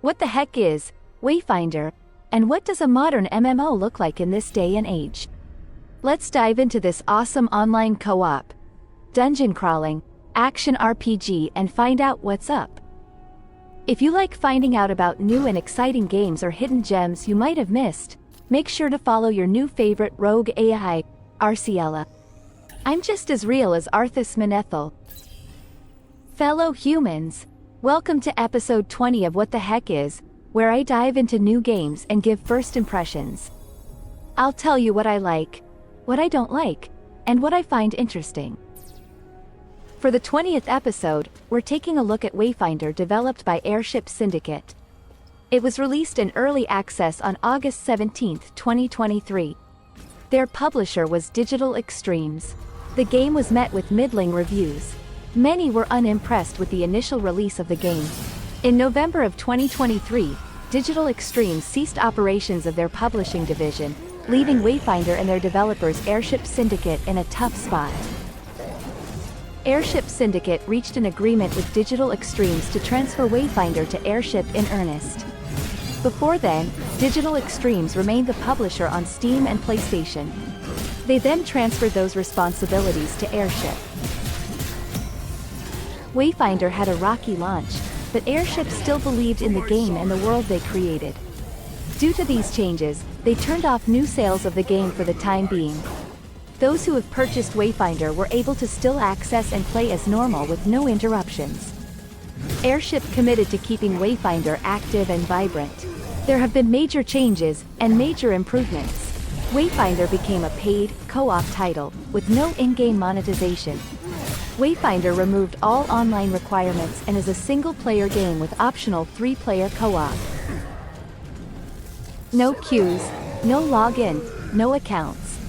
What the heck is Wayfinder, and what does a modern MMO look like in this day and age? Let's dive into this awesome online co-op, dungeon crawling, action RPG and find out what's up. If you like finding out about new and exciting games or hidden gems you might have missed, make sure to follow your new favorite rogue AI, Arciela. I'm just as real as Arthas Manethel. Fellow humans, welcome to episode 20 of What the Heck Is, where I dive into new games and give first impressions. I'll tell you what I like, what I don't like, and what I find interesting. For the 20th episode, we're taking a look at Wayfinder, developed by Airship Syndicate. It was released in early access on August 17, 2023. Their publisher was Digital Extremes. The game was met with middling reviews. Many were unimpressed with the initial release of the game. In November of 2023, Digital Extremes ceased operations of their publishing division, leaving Wayfinder and their developers Airship Syndicate in a tough spot. Airship Syndicate reached an agreement with Digital Extremes to transfer Wayfinder to Airship in earnest. Before then, Digital Extremes remained the publisher on Steam and PlayStation. They then transferred those responsibilities to Airship. Wayfinder had a rocky launch, but Airship still believed in the game and the world they created. Due to these changes, they turned off new sales of the game for the time being. Those who have purchased Wayfinder were able to still access and play as normal with no interruptions. Airship committed to keeping Wayfinder active and vibrant. There have been major changes and major improvements. Wayfinder became a paid, co-op title, with no in-game monetization. Wayfinder removed all online requirements and is a single-player game with optional 3-player co-op. No queues, no login, no accounts.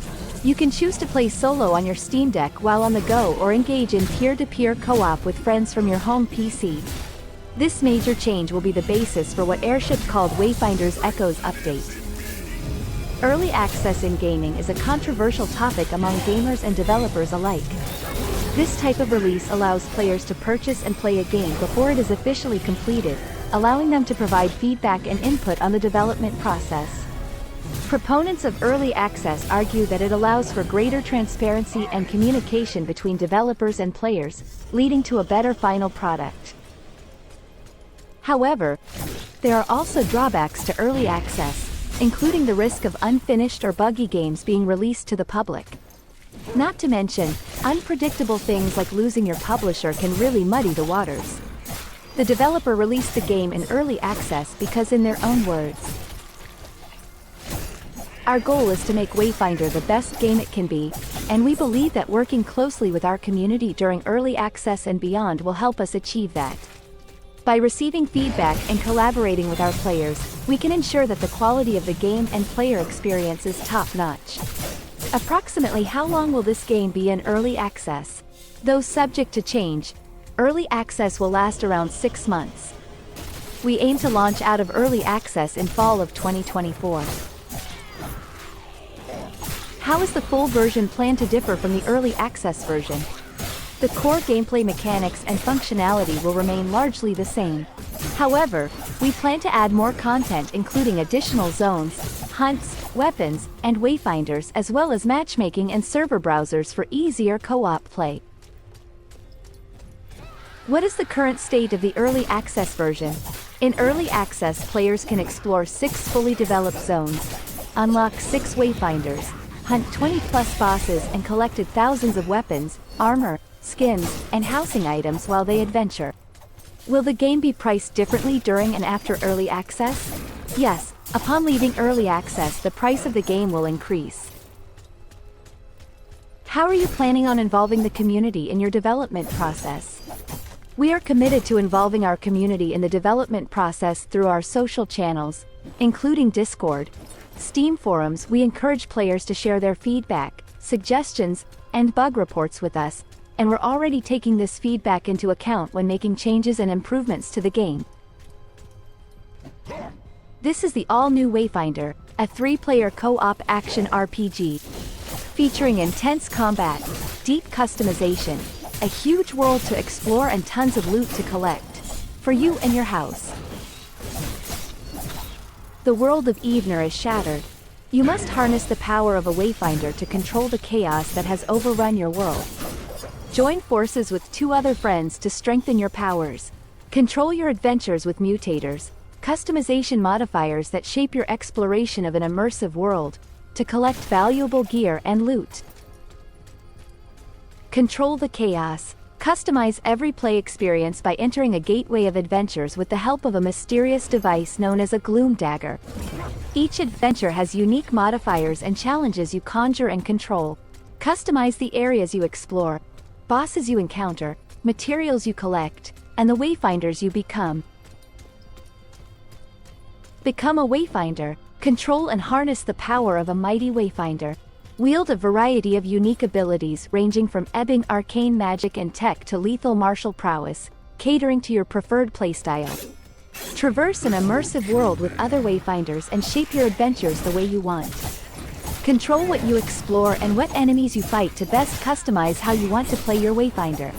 You can choose to play solo on your Steam Deck while on the go or engage in peer-to-peer co-op with friends from your home PC. This major change will be the basis for what Airship called Wayfinder's Echoes update. Early access in gaming is a controversial topic among gamers and developers alike. This type of release allows players to purchase and play a game before it is officially completed, allowing them to provide feedback and input on the development process. Proponents of early access argue that it allows for greater transparency and communication between developers and players, leading to a better final product. However, there are also drawbacks to early access, including the risk of unfinished or buggy games being released to the public. Not to mention, unpredictable things like losing your publisher can really muddy the waters. The developer released the game in early access because, in their own words, "Our goal is to make Wayfinder the best game it can be, and we believe that working closely with our community during early access and beyond will help us achieve that. By receiving feedback and collaborating with our players, we can ensure that the quality of the game and player experience is top-notch." Approximately how long will this game be in early access? Though subject to change, early access will last around 6 months. We aim to launch out of early access in fall of 2024. How is the full version planned to differ from the early access version? The core gameplay mechanics and functionality will remain largely the same. However, we plan to add more content, including additional zones, hunts, weapons, and wayfinders, as well as matchmaking and server browsers for easier co-op play. What is the current state of the early access version? In early access, players can explore 6 fully developed zones, unlock 6 wayfinders, hunt 20+ bosses and collected thousands of weapons, armor, skins, and housing items while they adventure. Will the game be priced differently during and after early access? Yes, upon leaving early access the price of the game will increase. How are you planning on involving the community in your development process? We are committed to involving our community in the development process through our social channels, including Discord, Steam forums. We encourage players to share their feedback, suggestions, and bug reports with us, and we're already taking this feedback into account when making changes and improvements to the game. This is the all-new Wayfinder, a 3-player co-op action RPG. Featuring intense combat, deep customization, a huge world to explore and tons of loot to collect. For you and your house. The world of Evener is shattered. You must harness the power of a Wayfinder to control the chaos that has overrun your world. Join forces with 2 other friends to strengthen your powers. Control your adventures with mutators, customization modifiers that shape your exploration of an immersive world, to collect valuable gear and loot. Control the chaos. Customize every play experience by entering a gateway of adventures with the help of a mysterious device known as a gloom dagger. Each adventure has unique modifiers and challenges you conjure and control. Customize the areas you explore, bosses you encounter, materials you collect, and the Wayfinders you become. Become a Wayfinder. Control and harness the power of a mighty Wayfinder. Wield a variety of unique abilities ranging from ebbing arcane magic and tech to lethal martial prowess, catering to your preferred playstyle. Traverse an immersive world with other Wayfinders and shape your adventures the way you want. Control what you explore and what enemies you fight to best customize how you want to play your Wayfinder.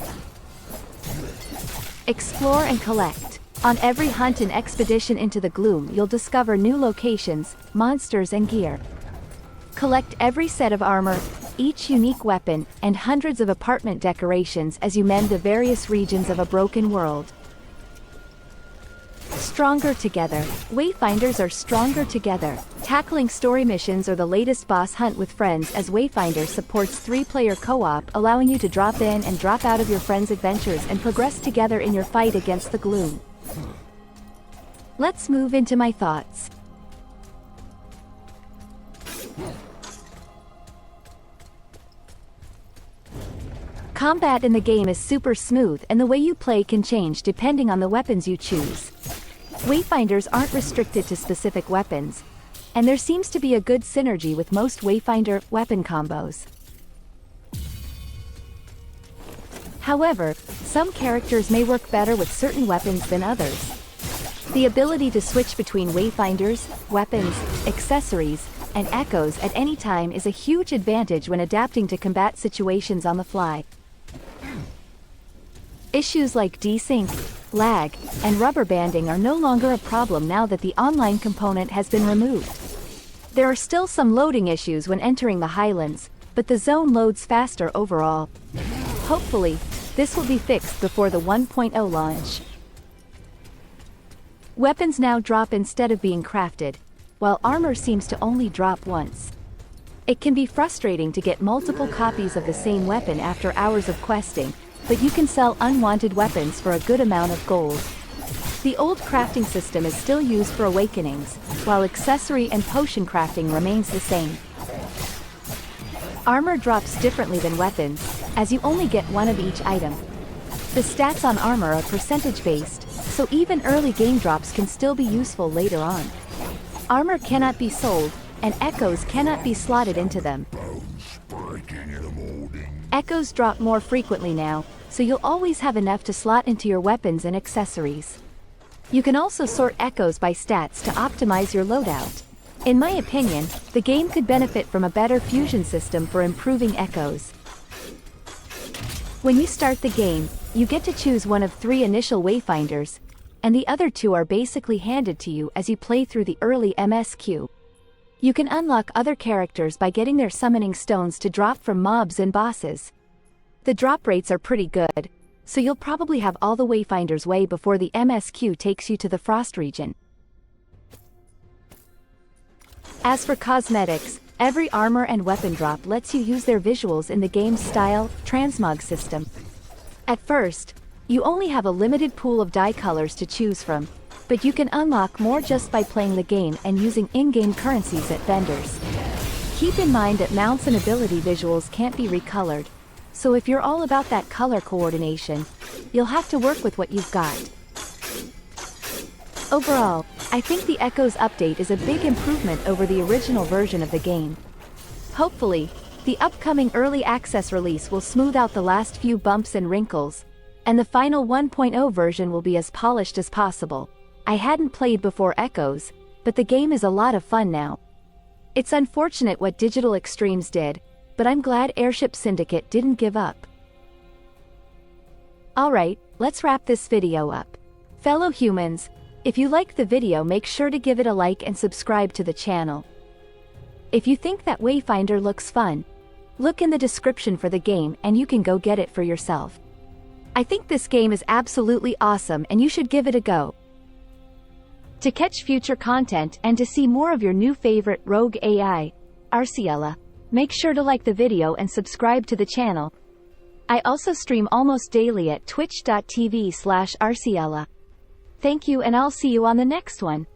Explore and collect. On every hunt and expedition into the gloom, you'll discover new locations, monsters and gear. Collect every set of armor, each unique weapon, and hundreds of apartment decorations as you mend the various regions of a broken world. Stronger together. Wayfinders are stronger together. Tackling story missions or the latest boss hunt with friends as Wayfinder supports 3-player co-op, allowing you to drop in and drop out of your friends' adventures and progress together in your fight against the gloom. Let's move into my thoughts. Combat in the game is super smooth and the way you play can change depending on the weapons you choose. Wayfinders aren't restricted to specific weapons, and there seems to be a good synergy with most Wayfinder weapon combos. However, some characters may work better with certain weapons than others. The ability to switch between Wayfinders, weapons, accessories, and echoes at any time is a huge advantage when adapting to combat situations on the fly. Issues like desync, lag, and rubber banding are no longer a problem now that the online component has been removed. There are still some loading issues when entering the Highlands, but the zone loads faster overall. Hopefully, this will be fixed before the 1.0 launch. Weapons now drop instead of being crafted, while armor seems to only drop once. It can be frustrating to get multiple copies of the same weapon after hours of questing, but you can sell unwanted weapons for a good amount of gold. The old crafting system is still used for awakenings, while accessory and potion crafting remains the same. Armor drops differently than weapons, as you only get one of each item. The stats on armor are percentage-based, so even early game drops can still be useful later on. Armor cannot be sold, and echoes cannot be slotted into them. Echoes drop more frequently now, so you'll always have enough to slot into your weapons and accessories. You can also sort echoes by stats to optimize your loadout. In my opinion, the game could benefit from a better fusion system for improving echoes. When you start the game, you get to choose one of 3 initial Wayfinders, and the other 2 are basically handed to you as you play through the early MSQ. You can unlock other characters by getting their summoning stones to drop from mobs and bosses. The drop rates are pretty good, so you'll probably have all the Wayfinders way before the MSQ takes you to the Frost region. As for cosmetics, every armor and weapon drop lets you use their visuals in the game's style transmog system. At first, you only have a limited pool of dye colors to choose from, but you can unlock more just by playing the game and using in-game currencies at vendors. Keep in mind that mounts and ability visuals can't be recolored, so if you're all about that color coordination, you'll have to work with what you've got. Overall, I think the Echoes update is a big improvement over the original version of the game. Hopefully, the upcoming early access release will smooth out the last few bumps and wrinkles, and the final 1.0 version will be as polished as possible. I hadn't played before Echoes, but the game is a lot of fun now. It's unfortunate what Digital Extremes did, but I'm glad Airship Syndicate didn't give up. Alright, let's wrap this video up. Fellow humans, If you like the video, make sure to give it a like and subscribe to the channel. If you think that Wayfinder looks fun, look in the description for the game and you can go get it for yourself. I think this game is absolutely awesome and you should give it a go. To catch future content and to see more of your new favorite rogue AI, Arciela, make sure to like the video and subscribe to the channel. I also stream almost daily at twitch.tv/Arciela. Thank you and I'll see you on the next one.